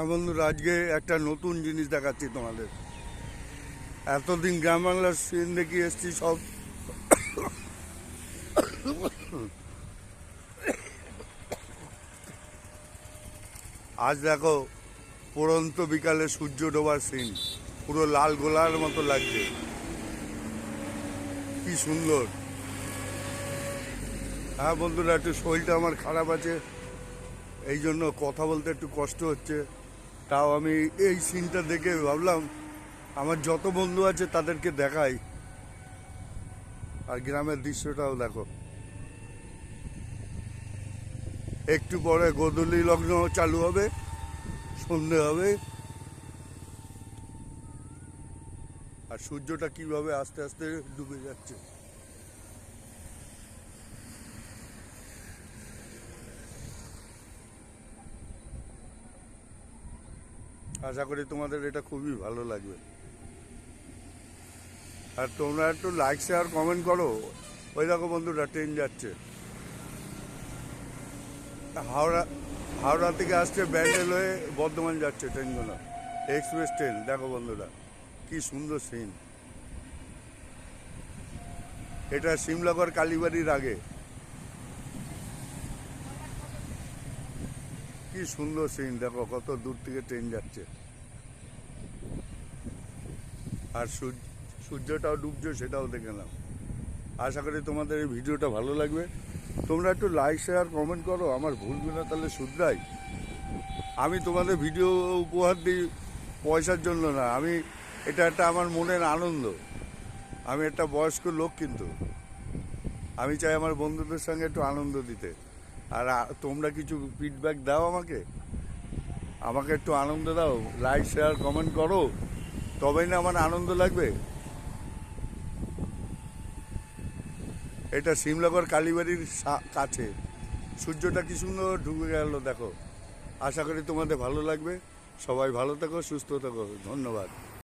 হ্যাঁ বন্ধুরা, আজকে একটা নতুন জিনিস দেখাচ্ছি তোমাদের। এতদিন গ্রাম বাংলার সিন দেখি এসছি সব। আজ দেখো পড়ন্ত বিকালে সূর্য ডোবার সিন, পুরো লাল গোলার মতো লাগছে, কি সুন্দর। হ্যাঁ বন্ধুরা, একটু শরীরটা আমার খারাপ আছে, এই জন্য কথা বলতে একটু কষ্ট হচ্ছে। তাও আমি এই সিনটা দেখে ভাবলাম আমার যত বন্ধু আছে তাদেরকে দেখাই। আর গ্রামের দৃশ্যটাও দেখো। একটু পরে গোধূলি লগ্ন চালু হবে, সন্ধে হবে, আর সূর্যটা কিভাবে আস্তে আস্তে ডুবে যাচ্ছে। আশা করি তোমাদের এটা খুবই ভালো লাগবে। আর তোমরা একটু লাইক শেয়ার কমেন্ট করো। ওই দেখো বন্ধুরা, ট্রেন যাচ্ছে হাওড়া হাওড়া থেকে আসছে, ব্যান্ডেল হয়ে বর্ধমান যাচ্ছে ট্রেনগুলো, এক্সপ্রেস ট্রেন। দেখো বন্ধুরা, কি সুন্দর সিন। এটা সিমলাগড় কালীবাড়ির আগে। কি সুন্দর সিন, দেখো কত দূর থেকে ট্রেন যাচ্ছে, আর সূর্যটাও ডুবছে, সেটাও দেখে নাও। আশা করি তোমাদের এই ভিডিওটা ভালো লাগবে। তোমরা একটু লাইক শেয়ার কমেন্ট করো, আমার ভুলগুলো তাহলে শুধরাই। আমি তোমাদের ভিডিও উপহার দিই পয়সার জন্য না, এটা একটা আমার মনের আনন্দ। আমি একটা বয়স্ক লোক, কিন্তু আমি চাই আমার বন্ধুদের সঙ্গে একটু আনন্দ দিতে। আর তোমরা কিছু ফিডব্যাক দাও আমাকে, একটু আনন্দ দাও। লাইক শেয়ার কমেন্ট করো, তবেই না আমার আনন্দ লাগবে। এটা সিমলাগড় কালীবাড়ির কাছে। সূর্যটা কি সুন্দর ঢুকে গেল, দেখো। আশা করি তোমাদের ভালো লাগবে। সবাই ভালো থেকো, সুস্থ থেকো, ধন্যবাদ।